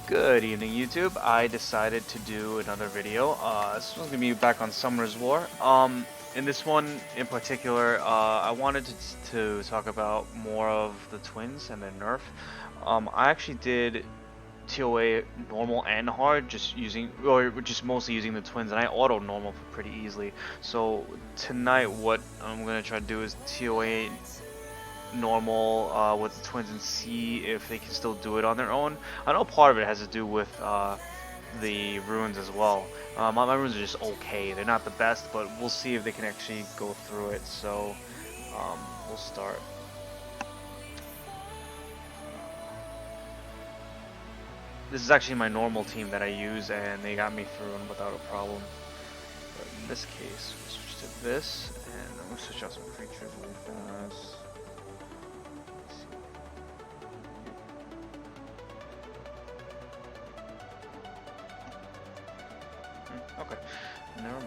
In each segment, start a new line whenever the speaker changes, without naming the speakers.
Good evening, YouTube. I decided to do another video. This one's gonna be back on Summoner's War. In this one in particular, I wanted to talk about more of the twins and their nerf. I actually did TOA normal and hard, just mostly using the twins, and I auto normal pretty easily. So tonight, what I'm gonna try to do is TOA normal with the twins and see if they can still do it on their own. I know part of it has to do with the runes as well. My runes are just okay. They're not the best, but we'll see if they can actually go through it. So we'll start. This is actually my normal team that I use, and they got me through them without a problem. But in this case, we'll switch to this, and I'm going to switch out some creatures really fast. Okay, never mind.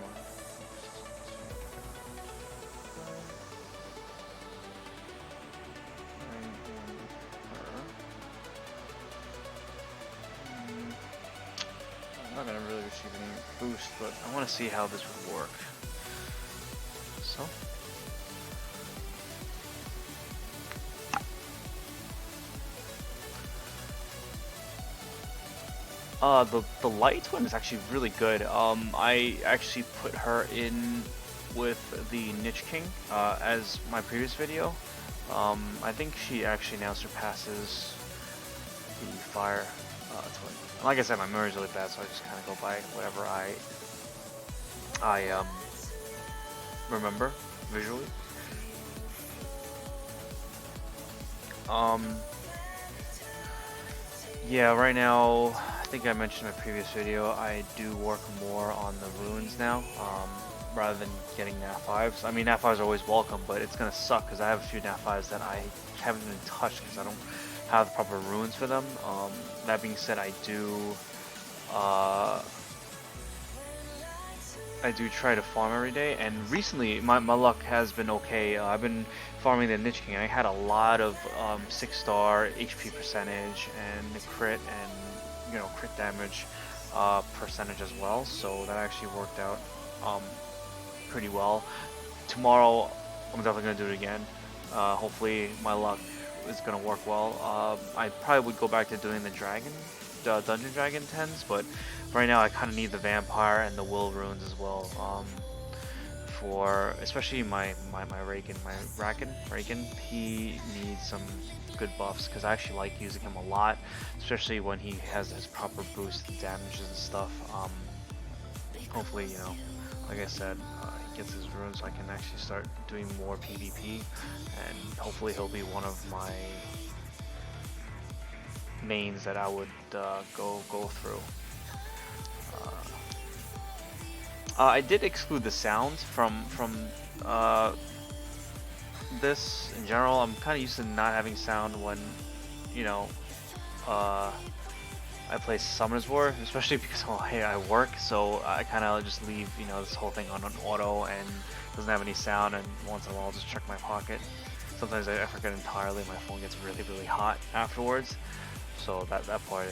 I'm not gonna really receive any boost, but I want to see how this would work. So. The light twin is actually really good. I actually put her in with the Niche King as my previous video. I think she actually now surpasses the fire twin. Like I said, my memory is really bad, so I just kind of go by whatever I remember visually. Yeah, right now, I think I mentioned in my previous video, I do work more on the runes now, rather than getting nat 5s. I mean, nat 5s are always welcome, but it's gonna suck because I have a few nat 5s that I haven't even touched because I don't have the proper runes for them. That being said, I do try to farm every day, and recently my luck has been okay. I've been farming the Niche King. I had a lot of 6-star HP percentage and crit and crit damage percentage as well, so that actually worked out pretty well. Tomorrow I'm definitely gonna do it again. Hopefully my luck is gonna work well. I probably would go back to doing the Dungeon Dragon 10s, but right now I kind of need the Vampire and the Will runes as well. For especially my Raken, he needs some good buffs because I actually like using him a lot, especially when he has his proper boost damages and stuff. Hopefully, like I said, he gets his runes so I can actually start doing more PvP, and hopefully he'll be one of my mains that I would go through. I did exclude the sounds from this in general. I'm kind of used to not having sound when I play Summoner's War, especially because I work, so I kind of just leave this whole thing on auto and doesn't have any sound, and once in a while I'll just check my pocket. Sometimes I forget entirely. My phone gets really hot afterwards, so that part,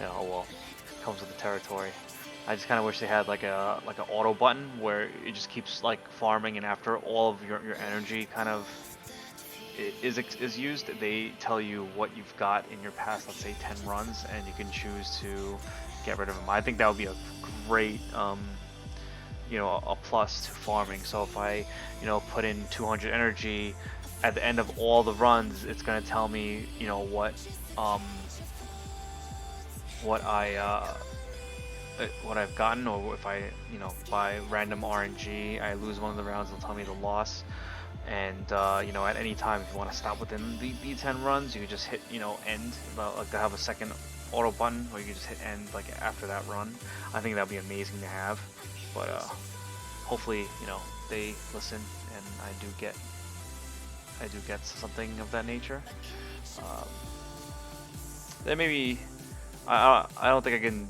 oh well, comes with the territory. I just kind of wish they had like an auto button where it just keeps like farming, and after all of your energy kind of is used, they tell you what you've got in your past, let's say 10 runs, and you can choose to get rid of them. I think that would be a great a plus to farming. So if I put in 200 energy at the end of all the runs, it's going to tell me what I've gotten, or if I by random RNG I lose one of the rounds, it'll tell me the loss. And at any time, if you want to stop within the 10 runs, you can just hit end. Like, they have a second auto button where you can just hit end like after that run. I think that'd be amazing to have, but hopefully they listen and I do get something of that nature. Then maybe I don't think I can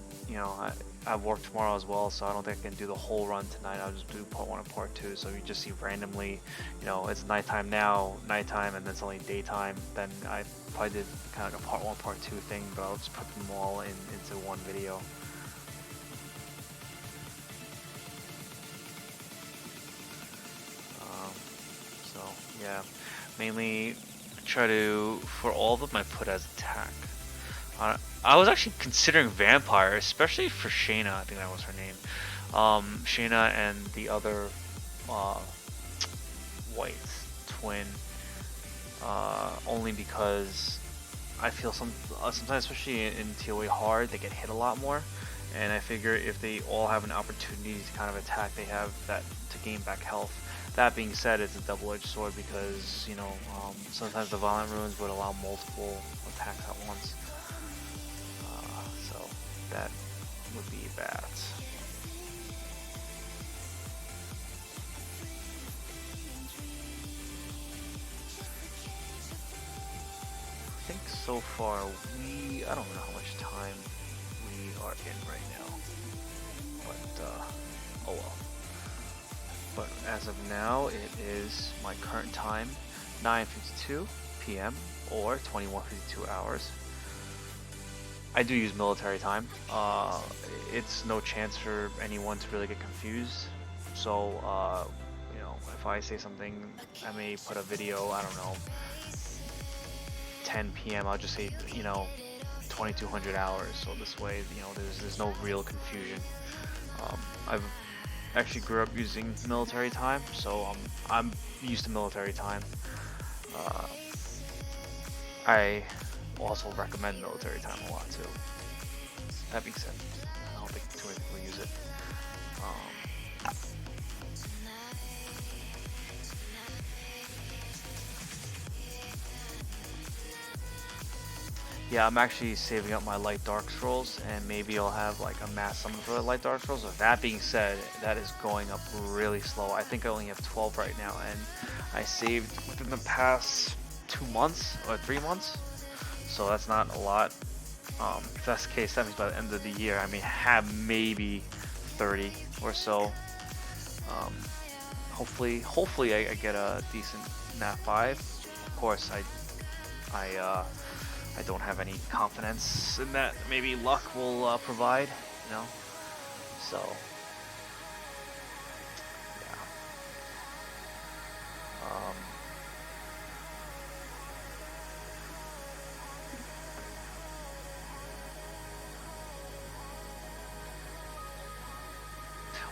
I work tomorrow as well, so I don't think I can do the whole run tonight. I'll just do part 1 and part 2. So you just see randomly, you know, it's nighttime now, nighttime, and then it's only daytime. Then I probably did kind of like a part 1, part 2 thing, but I'll just put them all into one video. So yeah, mainly try to, for all of them I put as attack. I was actually considering vampire, especially for Shayna. I think that was her name. Shayna and the other white twin. Only because I feel sometimes, especially in TOA hard, they get hit a lot more. And I figure if they all have an opportunity to kind of attack, they have that to gain back health. That being said, it's a double-edged sword because, you know, sometimes the violent runes would allow multiple attacks at once. So that would be bad. I think so far I don't know how much time we are in right now, but oh well. But as of now, it is my current time, 9:52 p.m. or 21:52 hours. I do use military time. It's no chance for anyone to really get confused. So, you know, if I say something, I may put a video, I don't know, 10 p.m. I'll just say, you know, 2200 hours. So this way, you know, there's no real confusion. I've actually grew up using military time, so I'm used to military time. I also recommend military time a lot too. That being said, I don't think too many people use it. Yeah, I'm actually saving up my light dark scrolls, and maybe I'll have like a mass summon for the light dark scrolls. So that being said, that is going up really slow. I think I only have 12 right now, and I saved within the past 2 months or 3 months. So that's not a lot. If that's the case, that means by the end of the year I may have maybe 30 or so. Hopefully I get a decent nat 5. Of course, I don't have any confidence in that. Maybe luck will provide, you know. So yeah.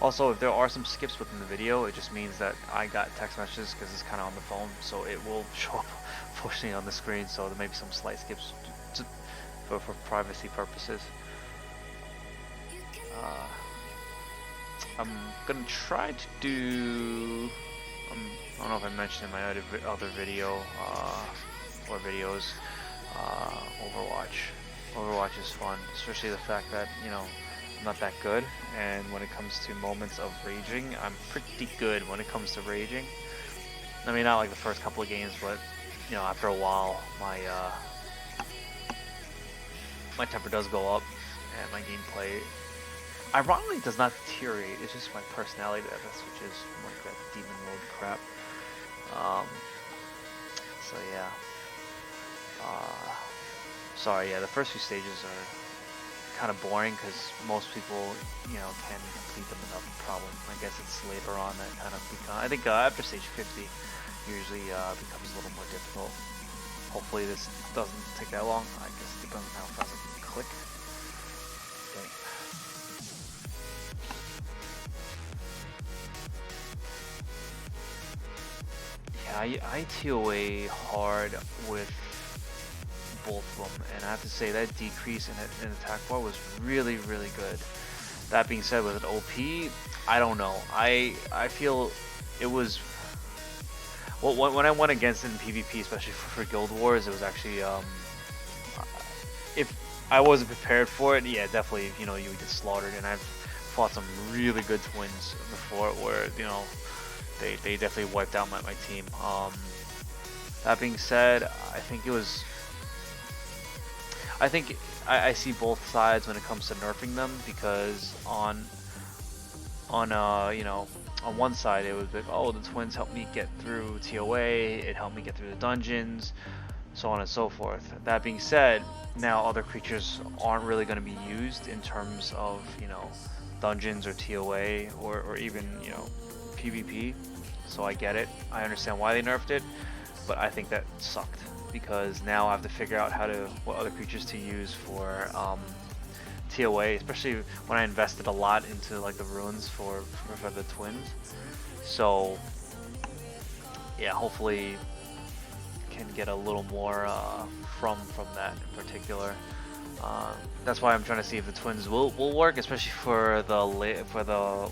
Also, if there are some skips within the video, it just means that I got text messages because it's kind of on the phone, so it will show up fortunately on the screen. So there may be some slight skips for privacy purposes. I'm gonna try to do. I don't know if I mentioned in my other video or videos. Overwatch. Overwatch is fun, especially the fact that, you know, I'm not that good, and when it comes to moments of raging, I'm pretty good when it comes to raging. I mean, not like the first couple of games, but, you know, after a while, my temper does go up, and my gameplay, ironically, does not deteriorate. It's just my personality that switches from like that demon mode crap. So yeah. Sorry, yeah, the first few stages are kind of boring because most people, you know, can complete them without a problem. I guess it's later on that kind of becomes, I think after stage 50 usually becomes a little more difficult. Hopefully this doesn't take that long. I guess it depends on how fast I can click. Okay. Yeah, I TOA hard with both of them, and I have to say that decrease in attack bar was really good. That being said, with an OP, I don't know. I feel it was, well, when I went against it in PvP, especially for Guild Wars, it was actually if I wasn't prepared for it, yeah, definitely, you know, you would get slaughtered. And I've fought some really good twins before where, you know, they definitely wiped out my team. That being said, I think it was, I think I see both sides when it comes to nerfing them, because on you know, on one side it was like, oh, the twins helped me get through TOA, it helped me get through the dungeons, so on and so forth. That being said, now other creatures aren't really going to be used in terms of, you know, dungeons or TOA or even, you know, PvP. So I get it. I understand why they nerfed it, but I think that sucked, because now I have to figure out what other creatures to use for TOA, especially when I invested a lot into like the runes for the twins. So yeah, hopefully can get a little more from that in particular. That's why I'm trying to see if the twins will work, especially for the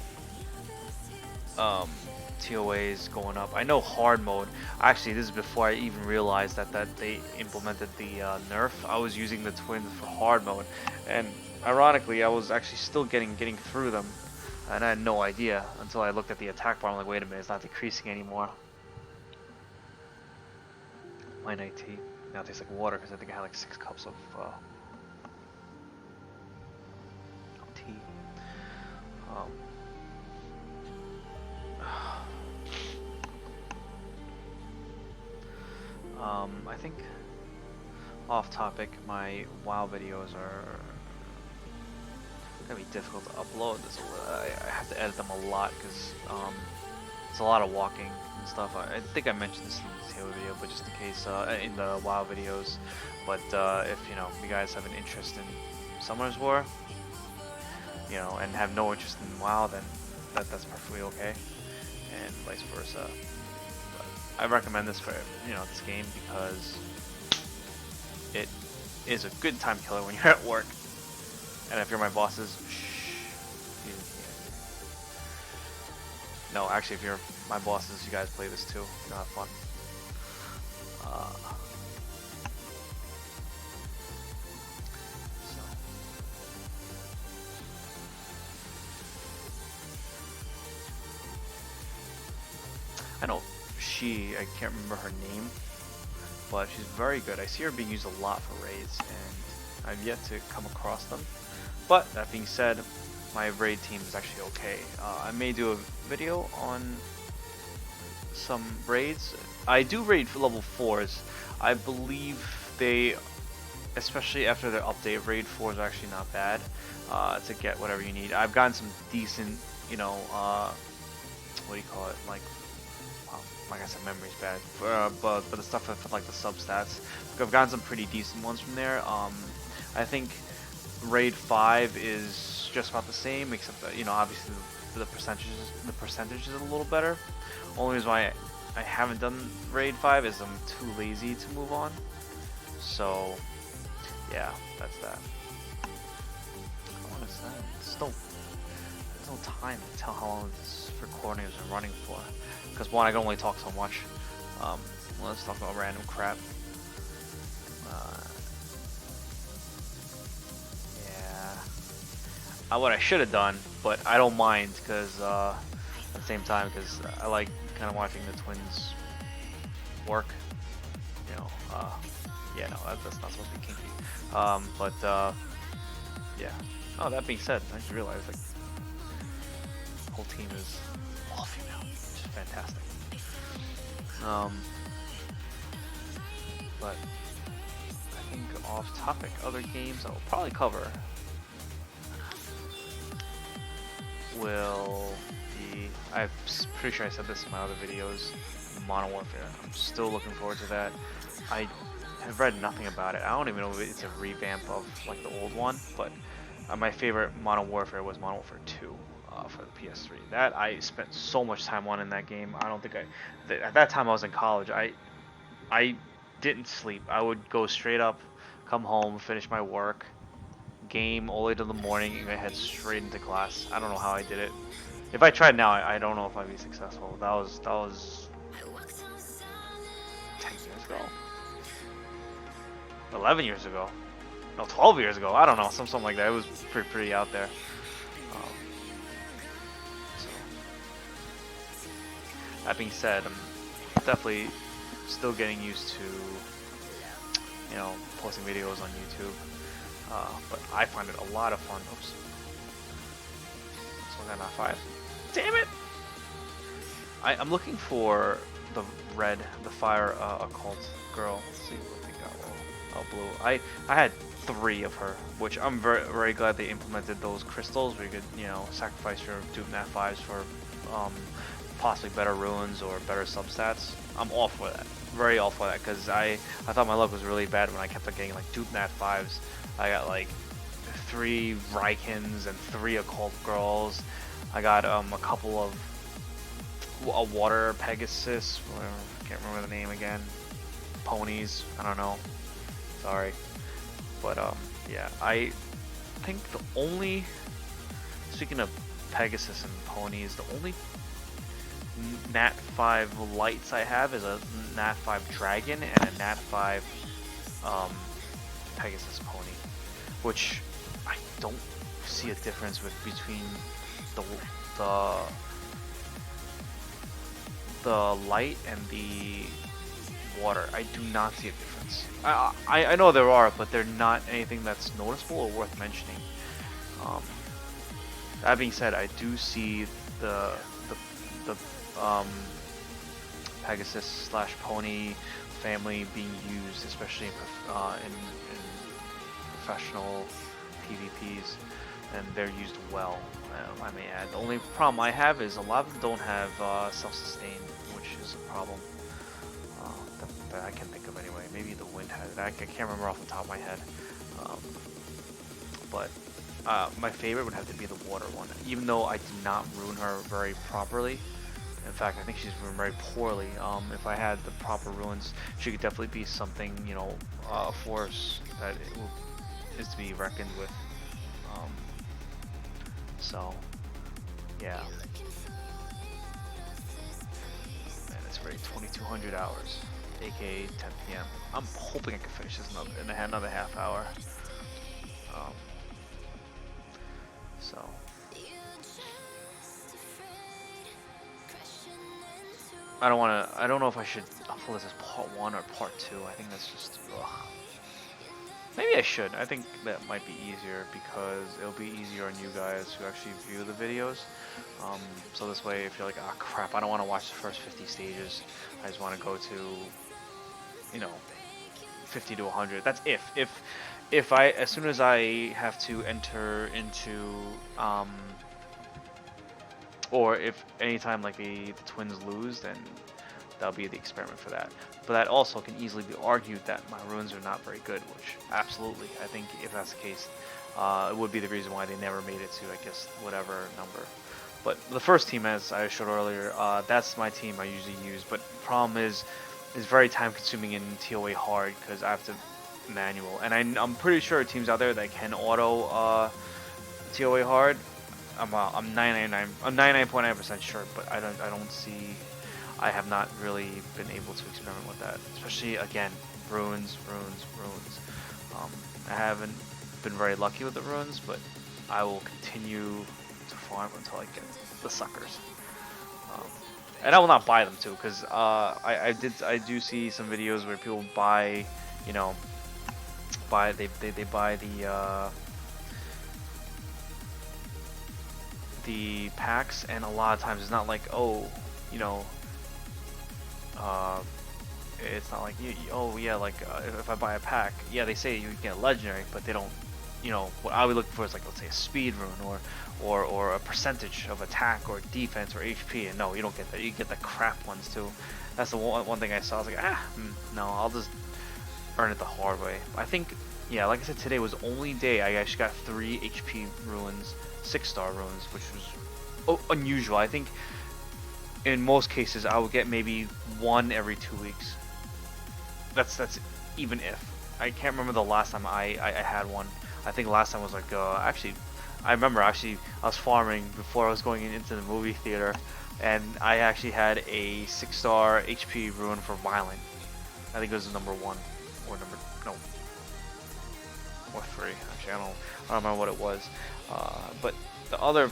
TOAs going up. I know hard mode. Actually, this is before I even realized that they implemented the nerf. I was using the twins for hard mode, and ironically, I was actually still getting through them, and I had no idea until I looked at the attack bar. I'm like, wait a minute, it's not decreasing anymore. My night tea now tastes like water, because I think I had like 6 cups of tea. I think off topic, my WoW videos are gonna be difficult to upload. I have to edit them a lot, because it's a lot of walking and stuff. I think I mentioned this in the Taylor video, but just in case, in the WoW videos. But if you know, you guys have an interest in Summoner's War, you know, and have no interest in WoW, then that's perfectly okay, and vice versa. But I recommend this for, you know, this game, because it is a good time killer when you're at work. And if you're my bosses, shh. No, actually, if you're my bosses, you guys play this too. You'll have fun. I know I can't remember her name, but she's very good. I see her being used a lot for raids, and I've yet to come across them. But that being said, my raid team is actually okay. I may do a video on some raids. I do raid for level 4s. I believe they, especially after their update, raid 4s are actually not bad to get whatever you need. I've gotten some decent, you know, what do you call it, like I said, memory's bad, but the stuff for like the substats, I've gotten some pretty decent ones from there. I think raid 5 is just about the same, except that, you know, obviously the percentage is a little better. Only reason why I haven't done raid 5 is I'm too lazy to move on. So yeah, that's that. What is that? There's no time to tell how long this recording has been running for. Because one, I can only talk so much. Let's talk about random crap. Yeah. What I should have done, but I don't mind, because at the same time, because I like kind of watching the twins work. You know. Yeah, no, that's not supposed to be kinky. But yeah. Oh, that being said, I just realized like the whole team is all female, which is fantastic. But I think off topic, other games I'll probably cover will be, I'm pretty sure I said this in my other videos, Modern Warfare. I'm still looking forward to that. I have read nothing about it. I don't even know if it's a revamp of like the old one, but my favorite Modern Warfare was Modern Warfare 2 for the PS3. That I spent so much time on in that game. I don't think at that time I was in college. I didn't sleep. I would go straight up, come home, finish my work, game all the way to the morning, and I head straight into class. I don't know how I did it. If I tried now, I don't know if I'd be successful. That was 10 years ago, 11 years ago, no, 12 years ago. I don't know, something like that. It was pretty out there. So that being said, I'm definitely still getting used to, you know, posting videos on YouTube. but I find it a lot of fun. Oops. So I got not 5. Damn it! I'm looking for the fire occult girl. Let's see what they got. Oh, blue. I had 3 of her, which I'm very glad they implemented those crystals where you could, you know, sacrifice your dupe nat 5s for possibly better ruins or better substats. I'm all for that. Very all for that, because I thought my luck was really bad when I kept on getting like dupe nat 5s. I got like 3 Rykins and 3 occult girls. I got a couple of a water Pegasus, whatever, can't remember the name again. Ponies, I don't know. Sorry. But yeah, I think the only, speaking of Pegasus and ponies, the only Nat 5 lights I have is a Nat 5 dragon and a Nat 5 Pegasus pony, which I don't see a difference between the light and the water. I do not see a difference. I know there are, but they're not anything that's noticeable or worth mentioning. That being said, I do see the Pegasus slash pony family being used, especially in professional PvPs, and they're used well. I may add. The only problem I have is a lot of them don't have self-sustain, which is a problem that I can think of anyway. Maybe the wind has it. I can't remember off the top of my head. But my favorite would have to be the water one, even though I did not ruin her very properly. In fact, I think she's ruined very poorly. If I had the proper ruins, she could definitely be something, you know, a force that is to be reckoned with. So, yeah. Man, it's already 2,200 hours, aka 10 p.m. I'm hoping I can finish this in another half hour. So. I don't know if I should upload this as part 1 or part 2. I think that's just, ugh. Maybe I should. I think that might be easier because it'll be easier on you guys who actually view the videos. So this way, if you're like, ah, crap, I don't want to watch the first 50 stages. I just want to go to, you know, 50 to 100. That's if I, as soon as I have to enter into, or if anytime like the twins lose, then that'll be the experiment for that. But that also can easily be argued that my ruins are not very good, which absolutely, I think if that's the case, it would be the reason why they never made it to, I guess, whatever number. But the first team, as I showed earlier, that's my team I usually use. But the problem is, it's very time consuming in TOA hard because I have to manual. And I'm pretty sure teams out there that can auto TOA hard. I'm 99.9% sure, but I don't see. I have not really been able to experiment with that, especially again ruins. I haven't been very lucky with the ruins, but I will continue to farm until I get the suckers. And I will not buy them too, because I do see some videos where people buy, you know, they buy the packs, and a lot of times it's not like, oh, you know, it's not like oh yeah, like if I buy a pack, yeah, they say you get a legendary, but they don't, you know, what I would look for is like, let's say a speed rune or a percentage of attack or defense or HP, and no, you don't get that. You get the crap ones too. That's the one thing I saw. I was like, no, I'll just earn it the hard way. I think, yeah, like I said, today was the only day I actually got 3 HP ruins, 6-star ruins, which was unusual. I think in most cases I would get maybe 1 every 2 weeks. That's even if. I can't remember the last time I had one. I think last time was like, actually, I remember I was farming before I was going into the movie theater, and I actually had a 6-star HP ruin for Violent. I think it was number 1 or or 3. Actually, I don't remember what it was. But the other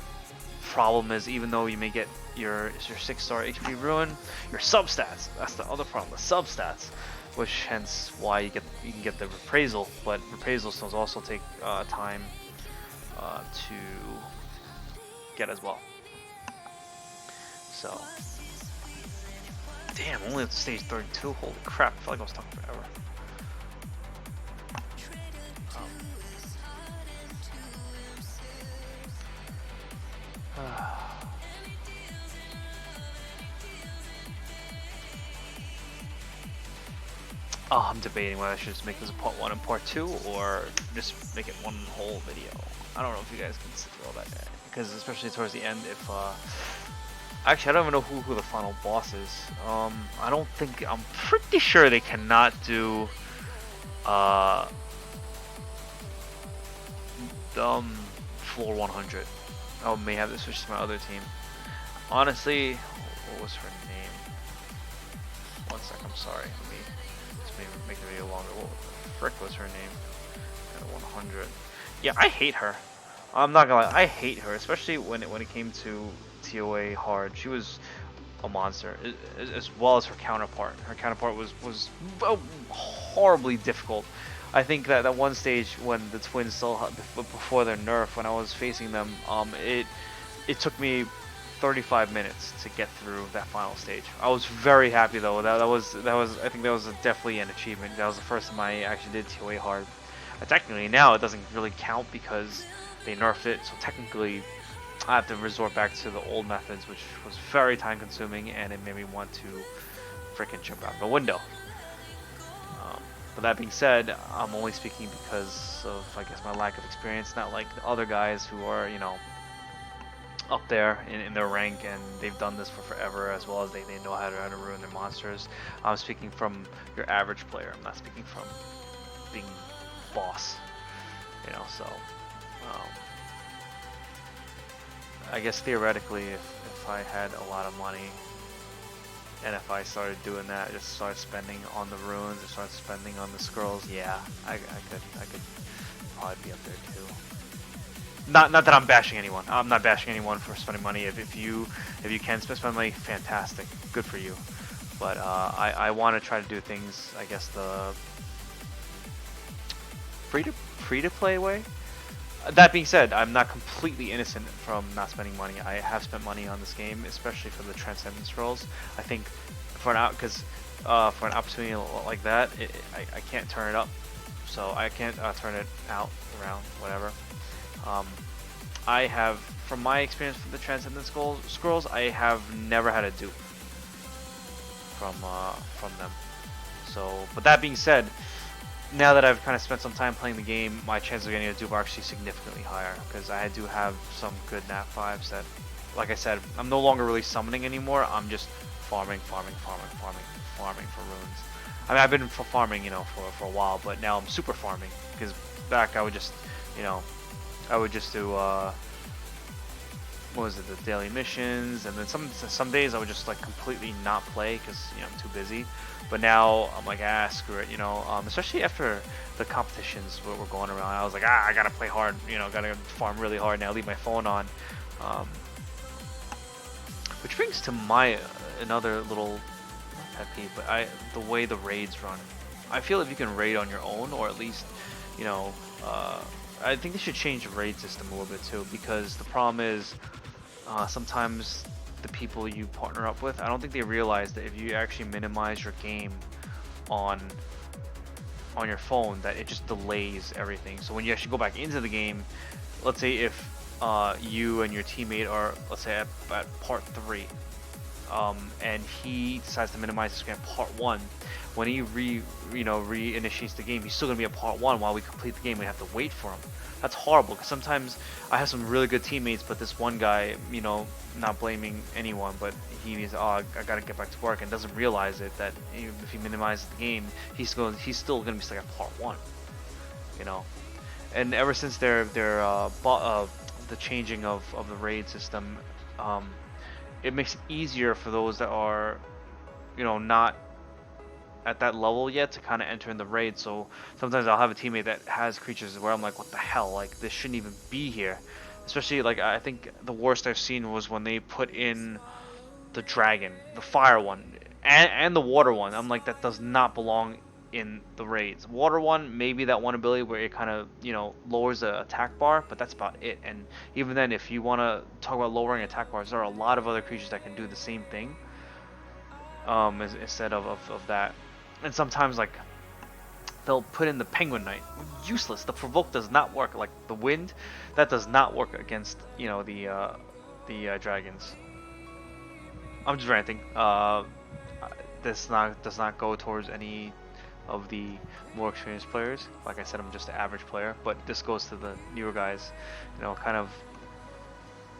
problem is, even though you may get your 6-star HP ruin, your substats. That's the other problem. The substats. which hence why you can get the reprisal, but reprisals also take time to get as well. So, damn, only at stage 32. Holy crap! I feel like I was talking forever. Oh, I'm debating whether I should just make this a part 1 and part 2, or just make it one whole video. I don't know if you guys can sit through all that, because especially towards the end, if actually I don't even know who the final boss is. I don't think, I'm pretty sure they cannot do floor 100. I may have to switch to my other team. Honestly, what was her name? One sec, I'm sorry. Let me make the video longer. What the frick was her name? At 100. Yeah, I hate her. I'm not gonna lie, I hate her, especially when it came to TOA hard. She was a monster, as well as her counterpart. Her counterpart was horribly difficult. I think that one stage when the twins still before their nerf, when I was facing them, it took me 35 minutes to get through that final stage. I was very happy though. That was I think that was definitely an achievement. That was the first time I actually did TOA hard. Technically now it doesn't really count because they nerfed it, so technically I have to resort back to the old methods, which was very time consuming, and it made me want to freaking jump out the window. But that being said, I'm only speaking because of, I guess, my lack of experience, not like the other guys who are, you know, up there in their rank, and they've done this for forever, as well as they know how to ruin their monsters. I'm speaking from your average player. I'm not speaking from being boss, you know. So I guess theoretically, if I had a lot of money, and if I started doing that, just started spending on the ruins, or started spending on the scrolls, yeah, I could probably be up there too. Not that I'm bashing anyone. I'm not bashing anyone for spending money. If you can spend money, fantastic, good for you. But I want to try to do things, I guess, the free to play way. That being said, I'm not completely innocent from not spending money. I have spent money on this game, especially for the Transcendence scrolls. I think for an opportunity like that, I can't turn it up, so I can't turn it out, around, whatever. I have, from my experience with the Transcendence scrolls, I have never had a dupe from them. So, but that being said, now that I've kind of spent some time playing the game, my chances of getting a dupe are actually significantly higher, because I do have some good nat 5s that, like I said, I'm no longer really summoning anymore. I'm just farming for runes. I mean, I've been farming, you know, for a while, but now I'm super farming, because back I would just, you know, I would just do what was it, the daily missions, and then some days I would just like completely not play because, you know, I'm too busy. But now I'm like, screw it, you know. Especially after the competitions were going around, I was like, I gotta play hard, you know, gotta farm really hard now. Leave my phone on. Which brings to my another little pet peeve, but the way the raids run. I feel if you can raid on your own, or at least, you know, I think they should change the raid system a little bit too, because the problem is sometimes the people you partner up with, I don't think they realize that if you actually minimize your game on your phone, that it just delays everything. So when you actually go back into the game, let's say if you and your teammate are, let's say, at part 3, and he decides to minimize his screen at part 1, when he reinitiates the game, he's still gonna be at part 1 while we complete the game. We have to wait for him. That's horrible, because sometimes I have some really good teammates, but this one guy, you know, not blaming anyone, but he's, I gotta get back to work, and doesn't realize it, that even if he minimizes the game, he's still gonna be stuck at part 1, you know. And ever since the changing of the raid system, it makes it easier for those that are, you know, not at that level yet to kind of enter in the raid. So sometimes I'll have a teammate that has creatures where I'm like, what the hell, like this shouldn't even be here. Especially, like, I think the worst I've seen was when they put in the dragon, the fire one, and the water one. I'm like, that does not belong in the raids. Water one, maybe that one ability where it kind of, you know, lowers the attack bar, but that's about it. And even then, if you want to talk about lowering attack bars, there are a lot of other creatures that can do the same thing, instead of that. And sometimes, like, they'll put in the Penguin Knight. Useless. The provoke does not work. Like the wind, that does not work against, you know, the dragons. I'm just ranting. This does not go towards any of the more experienced players. Like I said, I'm just an average player, but this goes to the newer guys. You know, kind of,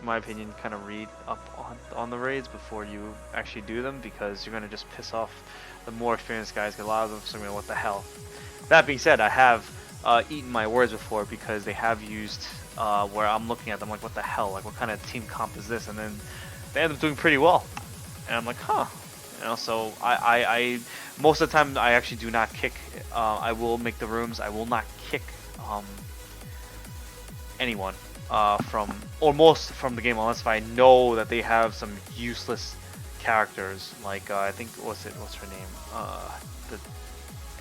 in my opinion, kind of read up on the raids before you actually do them, because you're gonna just piss off the more experienced guys. Cause a lot of them are gonna, what the hell. That being said, I have eaten my words before, because they have used where I'm looking at them like, what the hell, like what kind of team comp is this? And then they end up doing pretty well, and I'm like, huh. You know, so I most of the time I actually do not kick. I will make the rooms. I will not kick anyone most from the game, unless if I know that they have some useless characters. Like I think what's her name? I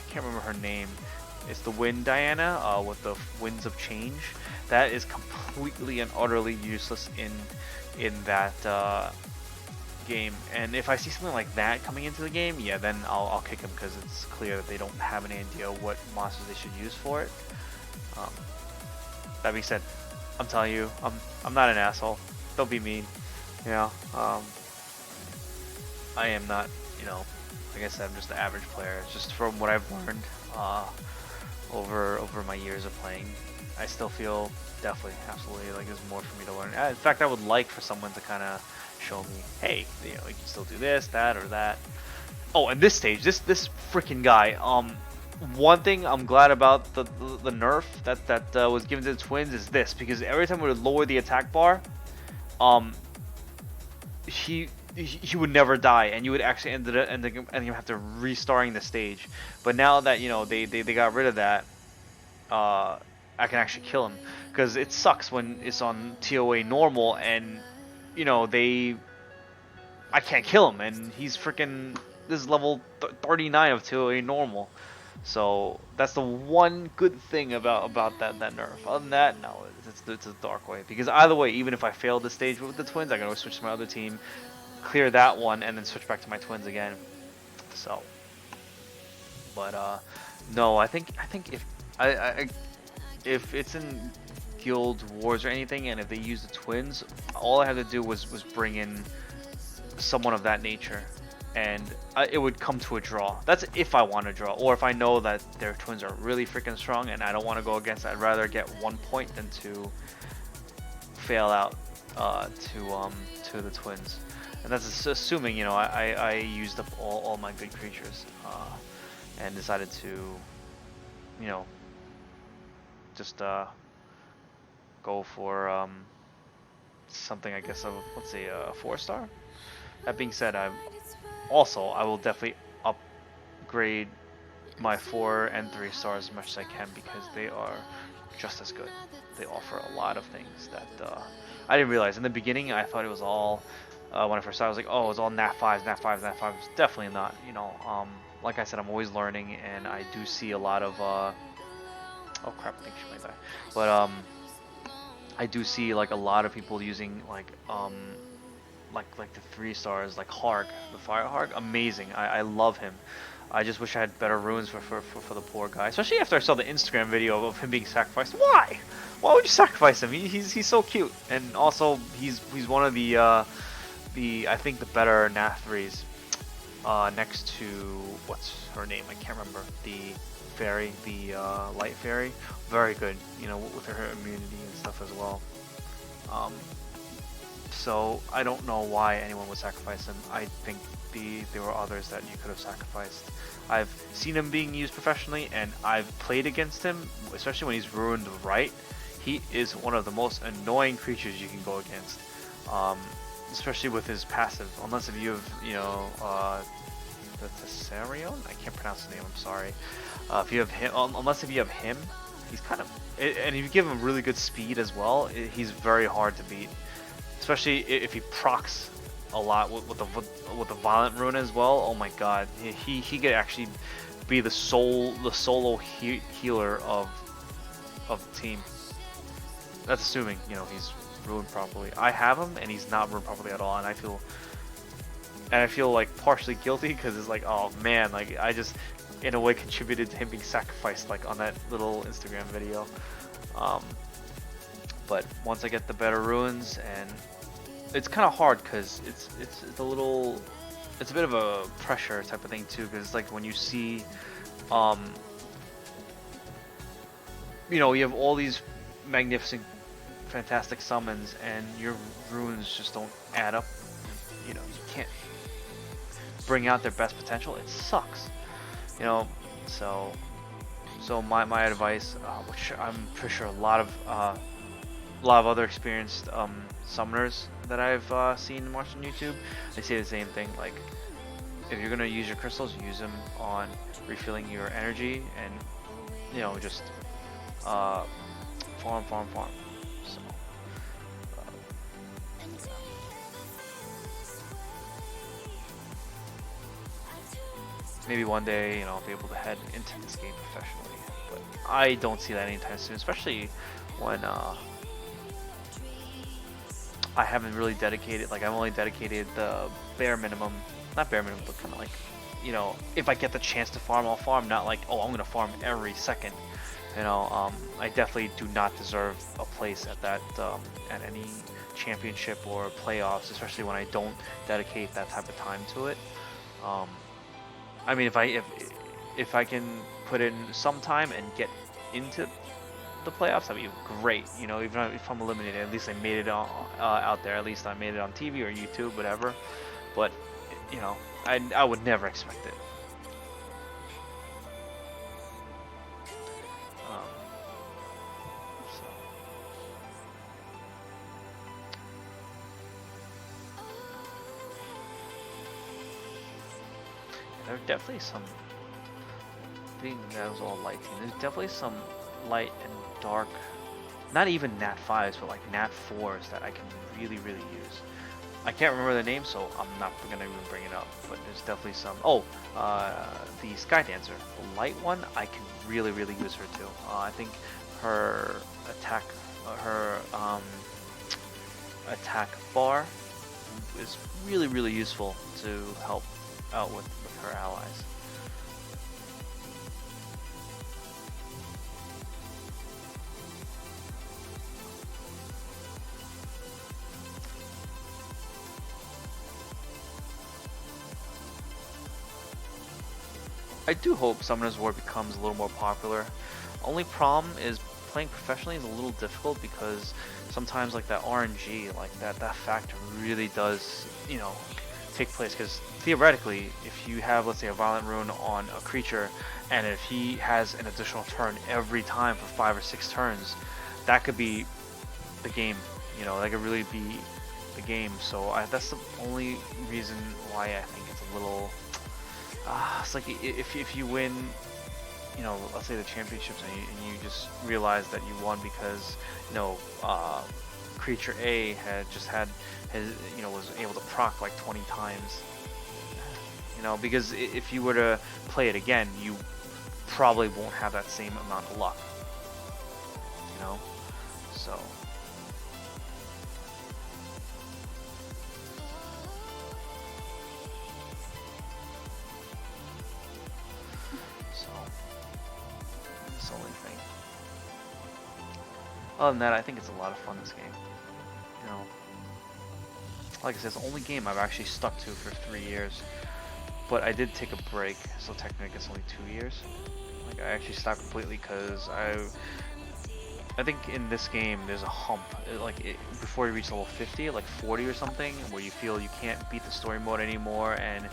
can't remember her name. It's the Wind Diana with the Winds of Change. That is completely and utterly useless in that game. And if I see something like that coming into the game, yeah, then I'll kick them, because it's clear that they don't have any idea what monsters they should use for it. That being said, I'm telling you, I'm not an asshole. Don't be mean. You know, I am not. You know, like I said, I'm just an average player. It's just from what I've learned over my years of playing. I still feel definitely, absolutely, like there's more for me to learn. In fact, I would like for someone to kind of show me, hey, you know, you can still do this, that, or that. Oh, and this stage, this freaking guy. One thing I'm glad about the nerf that was given to the twins is this, because every time we would lower the attack bar, he would never die, and you would actually end up have to restarting the stage. But now that, you know, they got rid of that, I can actually kill him, because it sucks when it's on TOA normal and, you know, I can't kill him, and he's freaking, this is level 39 of TOA normal. So that's the one good thing about that nerf. Other than that, no, it's a dark way, because either way, even if I fail this stage with the twins, I can always switch to my other team, clear that one, and then switch back to my twins again. So, but no, I think if it's in Guild Wars or anything, and if they use the twins, all I had to do was bring in someone of that nature, and it would come to a draw. That's if I want to draw, or if I know that their twins are really freaking strong and I don't want to go against it. I'd rather get 1 point than to fail out to the twins. And that's assuming, you know, I used up all my good creatures and decided to, you know, just go for something, I guess, of, let's say, a 4-star. That being said, I will definitely upgrade my 4 and 3 stars as much as I can, because they are just as good. They offer a lot of things that I didn't realize. In the beginning, I thought it was all, when I first started, I was like, oh, it's all nat 5s, nat 5s, nat 5s. It's definitely not, you know. Like I said, I'm always learning, and I do see a lot of, oh crap, I think she might die. But, I do see, like, a lot of people using, like the 3 stars, like Harg, the Fire Harg. Amazing. I love him. I just wish I had better runes for the poor guy, especially after I saw the Instagram video of him being sacrificed. Why would you sacrifice him? He's so cute, and also he's one of the I think the better nat 3s, next to, what's her name, I can't remember, the fairy, the light fairy. Very good, you know, with her immunity and stuff as well. So I don't know why anyone would sacrifice him. I think there were others that you could have sacrificed. I've seen him being used professionally, and I've played against him, especially when he's ruined right. He is one of the most annoying creatures you can go against, especially with his passive. Unless if you have, you know, the Tessarion? I can't pronounce the name, I'm sorry. If you have him, unless if you have him, he's kind of, and if you give him really good speed as well, he's very hard to beat. Especially if he procs a lot with the violent rune as well. Oh my god, he could actually be the solo healer of the team. That's assuming, you know, he's ruined properly. I have him and he's not ruined properly at all, and I feel like partially guilty because it's like, oh man, like I just in a way contributed to him being sacrificed like on that little Instagram video. But once I get the better ruins, and it's kind of hard because it's a bit of a pressure type of thing too, because it's like when you see you know, you have all these magnificent fantastic summons and your runes just don't add up, you know, you can't bring out their best potential. It sucks, you know. So my advice, which I'm pretty sure a lot of other experienced summoners that I've seen and watched on YouTube, they say the same thing. Like, if you're gonna use your crystals, use them on refilling your energy, and you know, just farm. So maybe one day, you know, I'll be able to head into this game professionally, but I don't see that anytime soon, especially when I haven't really dedicated, like I've only dedicated the bare minimum, not bare minimum, but kind of like, you know, if I get the chance to farm, I'll farm, not like, oh, I'm gonna farm every second, you know. I definitely do not deserve a place at that, at any championship or playoffs, especially when I don't dedicate that type of time to it. I mean, if I can put in some time and get into the playoffs, that'd be great. You know, even if I'm eliminated, at least I made it out there. At least I made it on TV or YouTube, whatever. But you know, I would never expect it. There's definitely some, being that was all light team, there's definitely some light and dark, not even Nat 5s, but like Nat 4s that I can really use. I can't remember the name, so I'm not gonna even bring it up, but there's definitely some. Oh, the Sky Dancer, the light one, I can really use her too. I think her attack, attack bar is really useful to help out with her allies. I do hope Summoner's War becomes a little more popular. Only problem is playing professionally is a little difficult because sometimes like that RNG, like that factor really does, you know, take place, because theoretically if you have, let's say, a violent rune on a creature, and if he has an additional turn every time for 5 or 6 turns, that could be the game, you know, that could really be the game. So that's the only reason why I think it's a little it's like if you win, you know, let's say the championships, and you just realize that you won because, you know, creature A had his, you know, was able to proc like 20 times, you know, because if you were to play it again, you probably won't have that same amount of luck, you know. So that's the only thing. Other than that, I think it's a lot of fun, this game. You know, like I said, it's the only game I've actually stuck to for 3 years. But I did take a break, so technically it's only 2 years. Like, I actually stopped completely because I think in this game there's a hump, before you reach level 50, like 40 or something, where you feel you can't beat the story mode anymore, and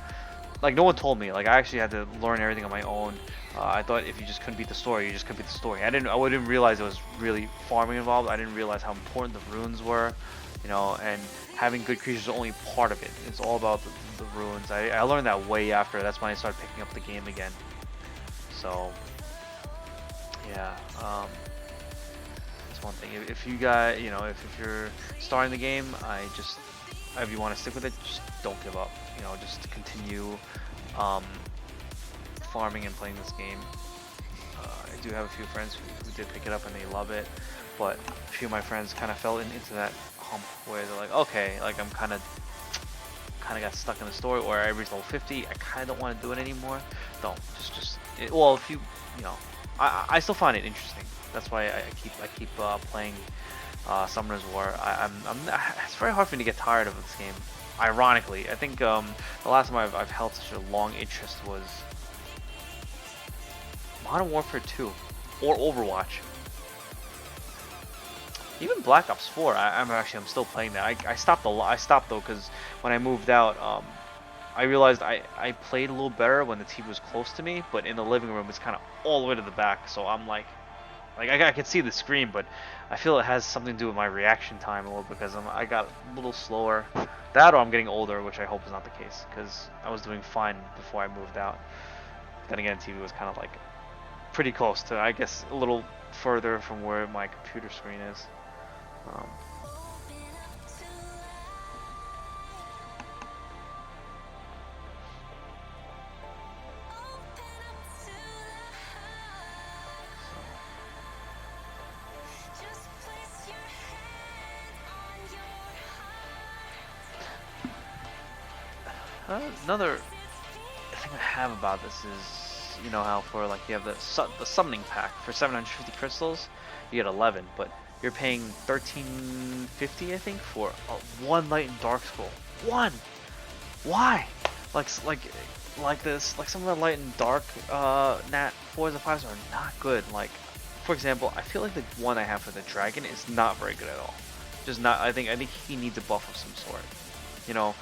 like no one told me. Like, I actually had to learn everything on my own. I thought if you just couldn't beat the story, you just couldn't beat the story. I didn't realize there was really farming involved. I didn't realize how important the runes were, you know, and having good creatures is only part of it. It's all about the runes. I learned that way after. That's when I started picking up the game again. So yeah, that's one thing. If you guys, you know, if you're starting the game, if you want to stick with it, just don't give up. You know, just continue farming and playing this game. I do have a few friends who did pick it up and they love it, but a few of my friends kind of fell into that hump where they're like, okay, like I'm kind of got stuck in the story, or I reached level 50, I kind of don't want to do it anymore. Don't well, if you know, I still find it interesting. That's why I keep playing Summoner's War. It's very hard for me to get tired of this game. Ironically, I think the last time I've held such a long interest was Modern Warfare 2 or Overwatch. Even Black Ops 4. I'm still playing that. I stopped though because when I moved out, I realized I played a little better when the TV was close to me, but in the living room it's kind of all the way to the back. So I'm like I can see the screen, but I feel it has something to do with my reaction time a little, because I got a little slower. That, or I'm getting older, which I hope is not the case, because I was doing fine before I moved out. Then again, TV was kind of like pretty close to, I guess, a little further from where my computer screen is. Another thing I have about this is, you know how for like you have the summoning pack for 750 crystals, you get 11, but you're paying $13.50 I think for one Light and Dark Scroll. One. Why? Like this, like some of the Light and Dark Nat 4s and 5s are not good. Like, for example, I feel like the one I have for the dragon is not very good at all. Just not. I think he needs a buff of some sort. You know,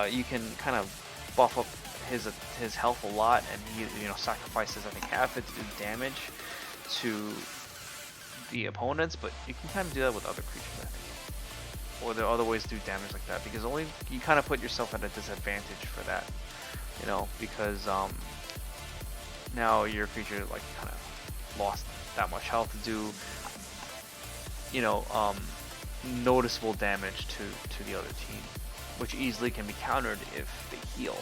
you can kind of buff up his health a lot, and he sacrifices I think half it to do damage to the opponents, but you can kind of do that with other creatures, I think, or there are other ways to do damage like that, because only you kind of put yourself at a disadvantage for that, because now your creature like kind of lost that much health to do noticeable damage to the other team, which easily can be countered if they heal,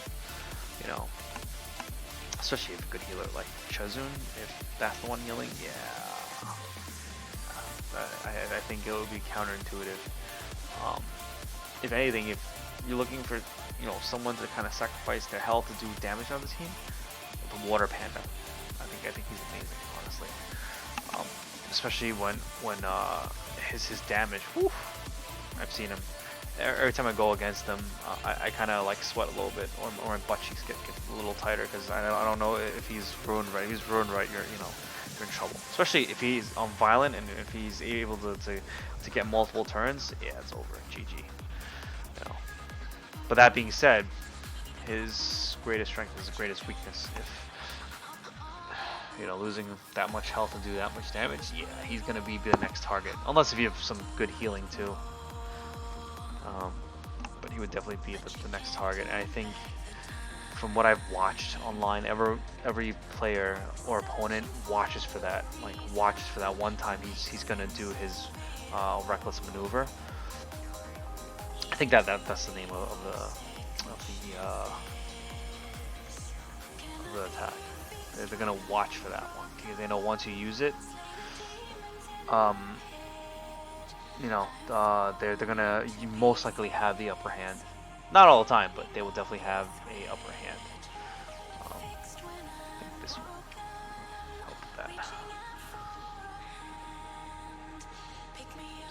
especially if a good healer like Chazun, if that's the one healing, yeah. I think it would be counterintuitive. If anything, if you're looking for someone to kind of sacrifice their health to do damage on the team, the Water Panda. I think he's amazing, honestly. Especially when his damage. Whew, I've seen him. Every time I go against him, I kind of like sweat a little bit, or my butt cheeks get a little tighter, because I don't know if he's ruined right. If he's ruined right, you're in trouble. Especially if he's violent, and if he's able to get multiple turns, yeah, it's over. GG. But that being said, his greatest strength is his greatest weakness. If losing that much health to do that much damage, yeah, he's gonna be the next target. Unless if you have some good healing too. But he would definitely be the next target. And I think, from what I've watched online, every player or opponent watches for that. Like, watches for that one time he's gonna do his reckless maneuver. I think that's the name of the attack. They're gonna watch for that one, because they know once you use it, they're gonna most likely have the upper hand. Not all the time, but they will definitely have a upper hand. I think this will help with that.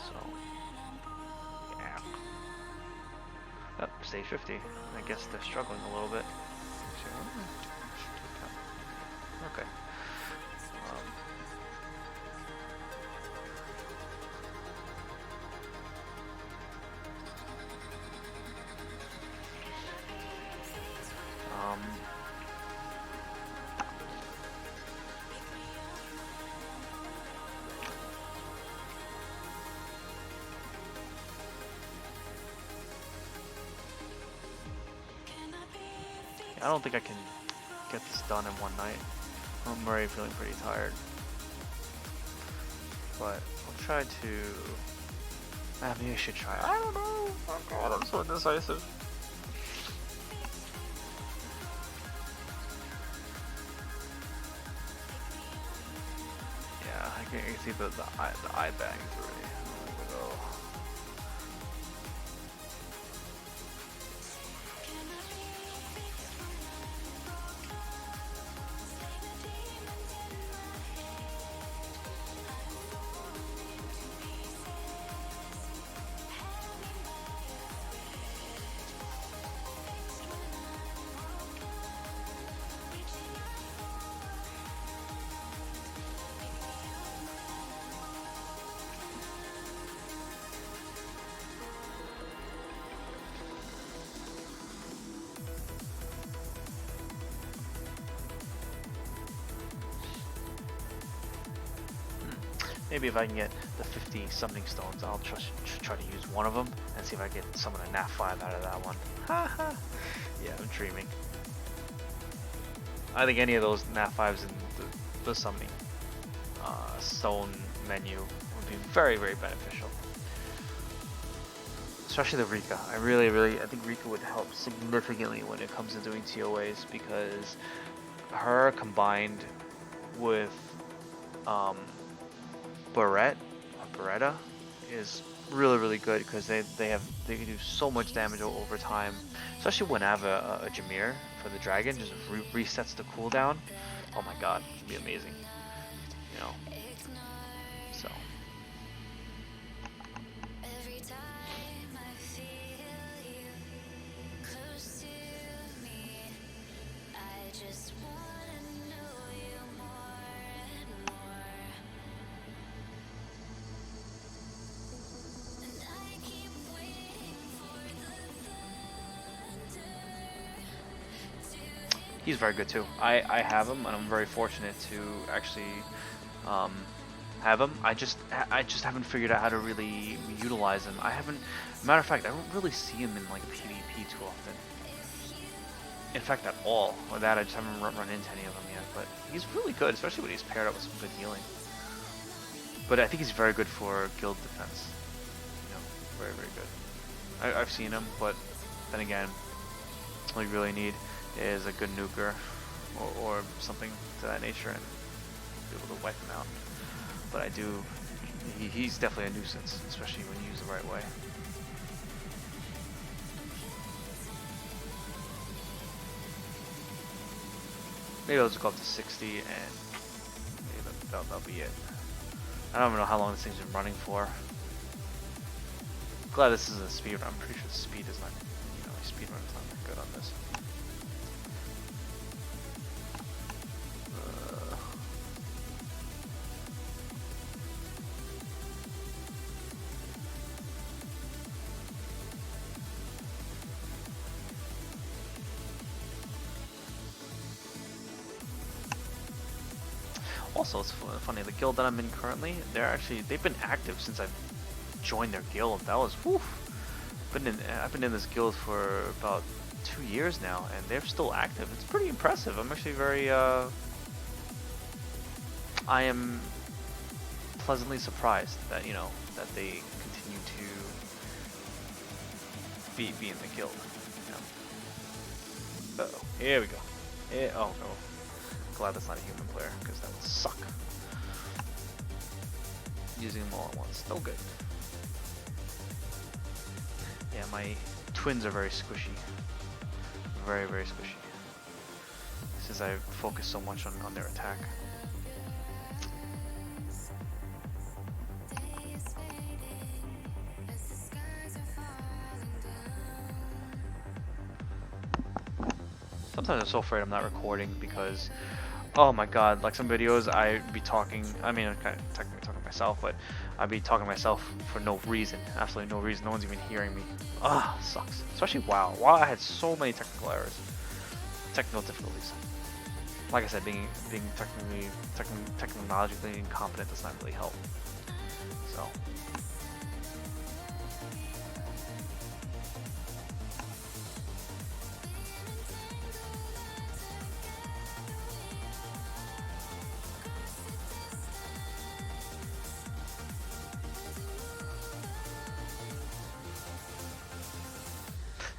So, yeah. Oh, stage 50. I guess they're struggling a little bit. Okay. I don't think I can get this done in one night. I'm already feeling pretty tired. But I'll try to... maybe I should try. I don't know. Oh god, I'm so indecisive. You can see the eye bangs already. There we go. Maybe if I can get the 50 summoning stones, I'll try to use one of them and see if I get summon a nat 5 out of that one. Haha. Yeah, I'm dreaming. I think any of those nat 5s in the summoning stone menu would be very, very beneficial. Especially the Rika. I think Rika would help significantly when it comes to doing TOAs, because her combined with Beretta is really, really good, because they can do so much damage over time, especially when I have a Jameer for the dragon, just resets the cooldown. Oh my god, it'd be amazing, you know. So he's very good too. I have him, and I'm very fortunate to actually have him. I just haven't figured out how to really utilize him. Matter of fact, I don't really see him in like PvP too often. In fact, at all. Or that, I just haven't run into any of them yet. But he's really good, especially when he's paired up with some good healing. But I think he's very good for guild defense. You know, very, very good. I've seen him, but then again, all you really need is a good nuker or something to that nature, and be able to wipe him out. But he's definitely a nuisance, especially when used the right way. Maybe I'll just go up to 60, and maybe that'll be it. I don't even know how long this thing's been running for. Glad this is a speedrun. I'm pretty sure the speed is not, speedrun is not that good on this. Also, it's funny, the guild that I'm in currently, they've been active since I've joined their guild. That was, whew. I've been in this guild for about 2 years now, and they're still active. It's pretty impressive. I'm actually very, I am pleasantly surprised that, that they continue to be in the guild, Uh-oh, here we go. Oh no. Glad that's not a human player, because that would suck. Using them all at once, no good. Yeah, my twins are very squishy. Very, very squishy. Since I focus so much on their attack. Sometimes I'm so afraid I'm not recording, because oh my god, like some videos I'd be talking, I mean, I'm kind of technically talking to myself, but I'd be talking to myself for no reason, absolutely no reason, no one's even hearing me. Ah, sucks. Especially WoW. WoW, I had so many technical errors, technical difficulties. Like I said, being technologically incompetent does not really help. So.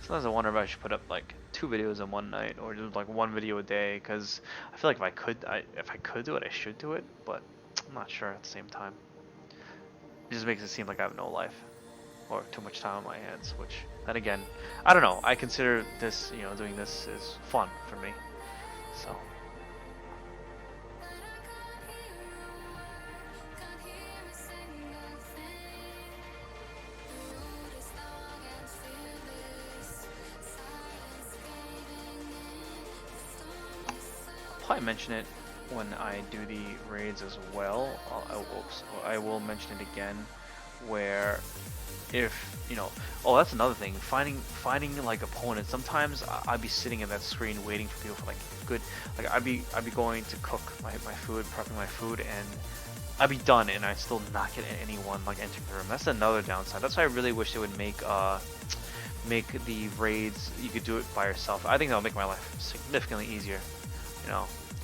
Sometimes I wonder if I should put up like 2 videos in one night, or just like 1 video a day, because I feel like if I could do it, I should do it, but I'm not sure at the same time. It just makes it seem like I have no life or too much time on my hands, which then again, I don't know. I consider this, doing this is fun for me. So. I'll probably mention it when I do the raids as well. I will mention it again where if oh, that's another thing, finding like opponents. Sometimes I'd be sitting at that screen waiting for people for like good, like I'd be going to cook my food, prepping my food, and I'd be done and I'd still not get anyone like entering the room. That's another downside. That's why I really wish they would make the raids, you could do it by yourself. I think that'll make my life significantly easier.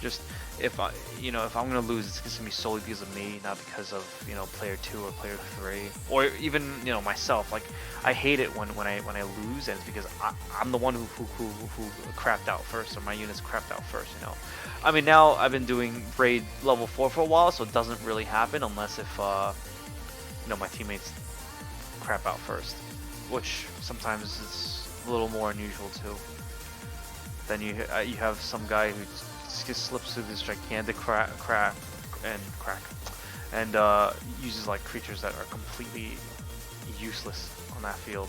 Just if if I'm gonna lose, it's gonna be solely because of me, not because of player 2 or player 3, or even myself. Like I hate it when I lose, and it's because I'm the one who crapped out first, or my units crapped out first. I mean, now I've been doing raid level 4 for a while, so it doesn't really happen unless if my teammates crap out first, which sometimes is a little more unusual too. Then you have some guy who just slips through this gigantic crack and uses like creatures that are completely useless on that field.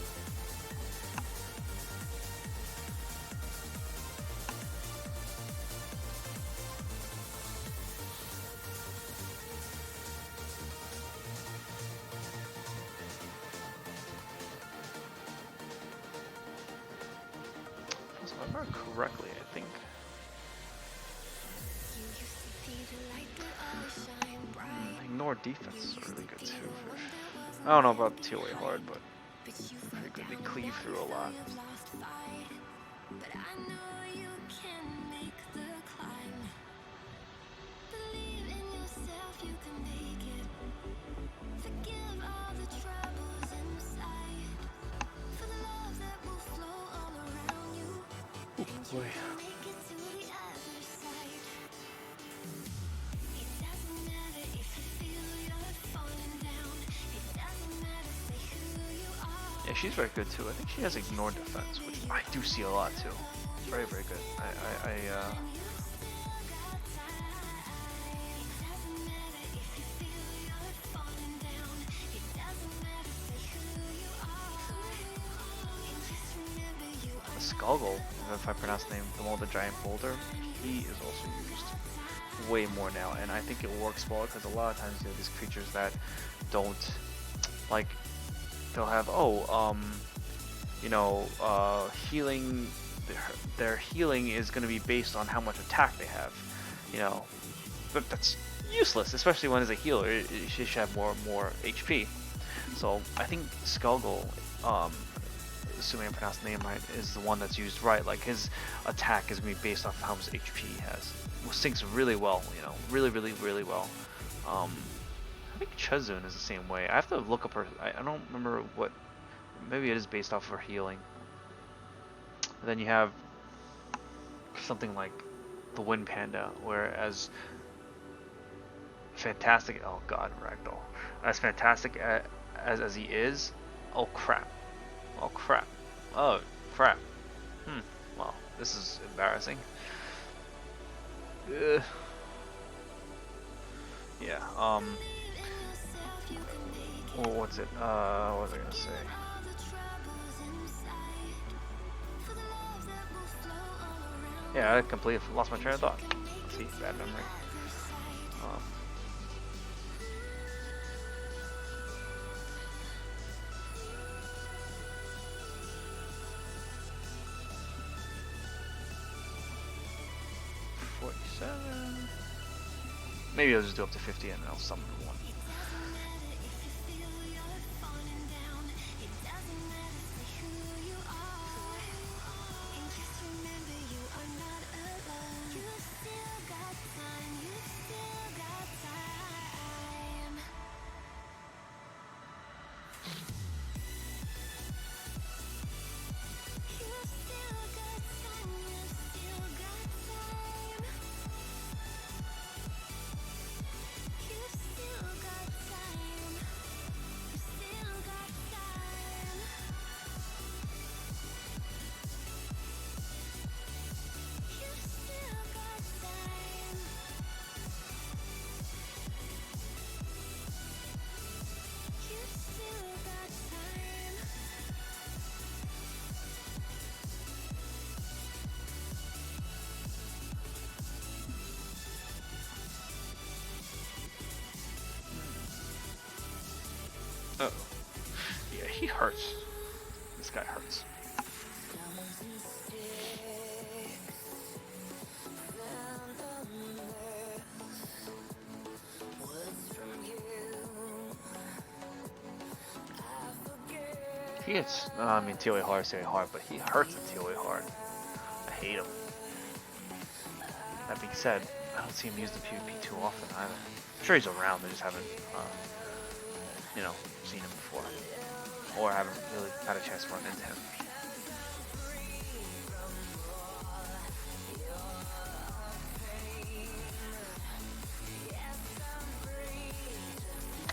If I remember correctly, I think. Ignore defense is really good too. I don't know about TOA hard, but pretty good. They cleave through a lot. Ooh, boy. Yeah, she's very good too. I think she has ignore defense, which I do see a lot too. It's very, very good. The Skullgirl, if I pronounce the name, the one with the giant boulder, he is also used way more now, and I think it works well because a lot of times you have these creatures that don't like. They'll have healing. Their healing is going to be based on how much attack they have, but that's useless, especially when it's a healer. She should have more HP. So I think Skullgirl, assuming I pronounced the name right, is the one that's used right. Like his attack is going to be based off of how much HP he has. Which syncs really well, really, really, really well. I think Chazun is the same way. I have to look up her. I don't remember what. Maybe it is based off of her healing. And then you have something like the Wind Panda, whereas fantastic. Oh God, Ragdoll. As fantastic as he is. Oh crap. Oh crap. Oh crap. Well, this is embarrassing. Yeah. Well, what's it? What was I gonna say? Yeah, I completely lost my train of thought. See, bad memory. 47. Maybe I'll just do up to 50 and I'll summon one. Uh-oh. Yeah, he hurts. This guy hurts. He hits, I mean, TOA hard, but he hurts at TOA hard. I hate him. That being said, I don't see him use the PvP too often either. I'm sure he's around, I just haven't, you know, seen him before. Or haven't really had a chance to run into him.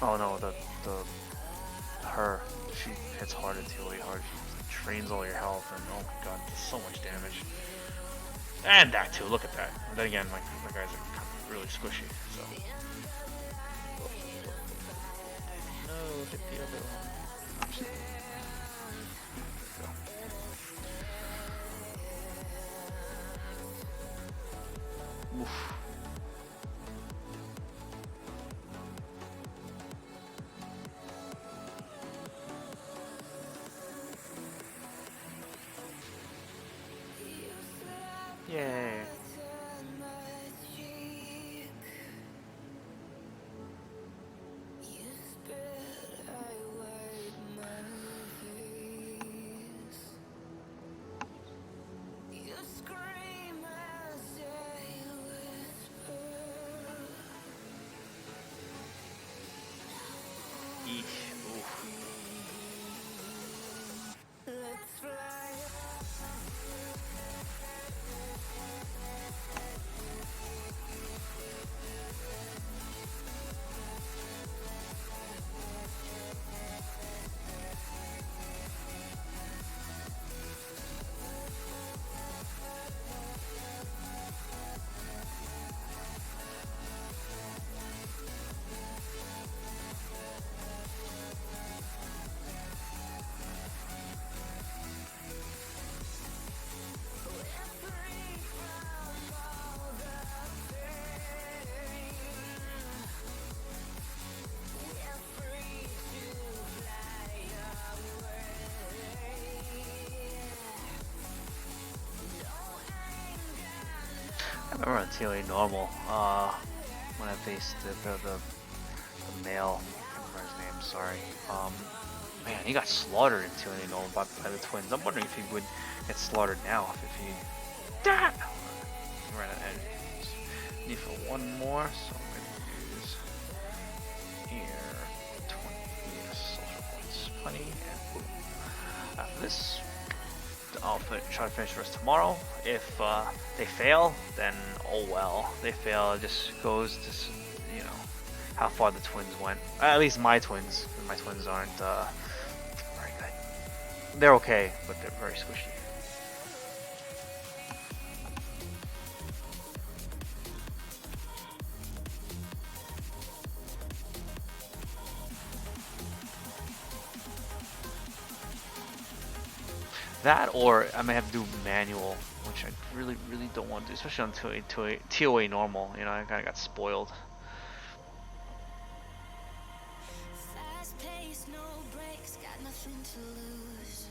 Oh no, her, she hits hard at TOA hard. She drains all your health, and oh my god, does so much damage. And that too, look at that. And then again, my guys are kind of really squishy, so. No, hit the other one. Oof. Yay. I remember on TOA normal, when I faced the male, I can't remember his name, sorry. Man, he got slaughtered in TOA normal by the twins. I'm wondering if he would get slaughtered now, if he... Right at edge. Need for one more, so I'm gonna use here 20 social points, plenty, and boom. After this, I'll try to finish the rest tomorrow. If they fail, then oh well. They fail, it just goes to, you know, how far the twins went. At least my twins. My twins aren't very good. They're okay, but they're very squishy. That, or I may have to do manual, which I really don't want to do, especially on TOA normal. You know, I kind of got spoiled.
Fast pace, no breaks, got nothing to lose.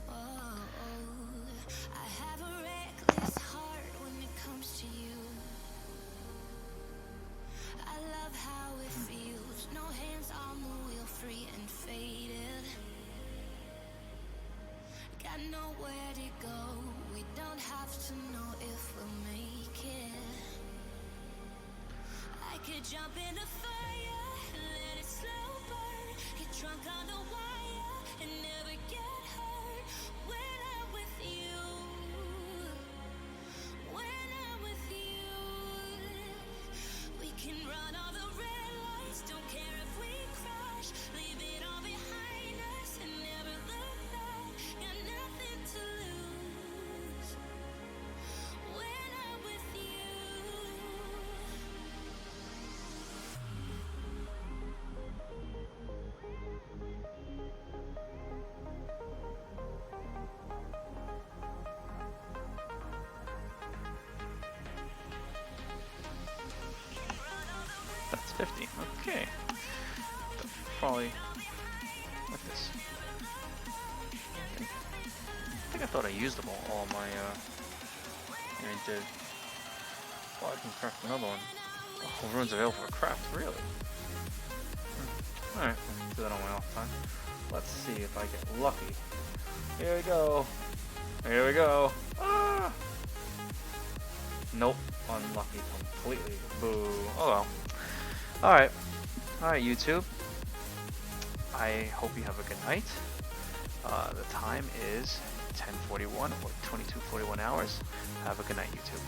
Oh, I have a reckless heart when it comes to you. I love how it feels, no hands on the wheel, free and faded. Got nowhere to go, we don't have to know if we'll make it. I could jump in the fire and let it slow burn, get drunk on the wire and never get hurt. When I'm with you, when I'm with you, we can run all the red lights, don't care if we crash, leave it all behind us and never look back. Got nothing to lose. When I'm with you.
probably like this. I think I thought I used them all my, I did. Oh, I can craft another one. Oh, runes available for craft, really? Alright, I'll do that on my off time. Let's see if I get lucky. Here we go. Here we go. Ah! Nope, unlucky completely. Boo. Oh well. Alright. Alright, YouTube. I hope you have a good night. The time is 10:41 or 22:41 hours. Have a good night, YouTube.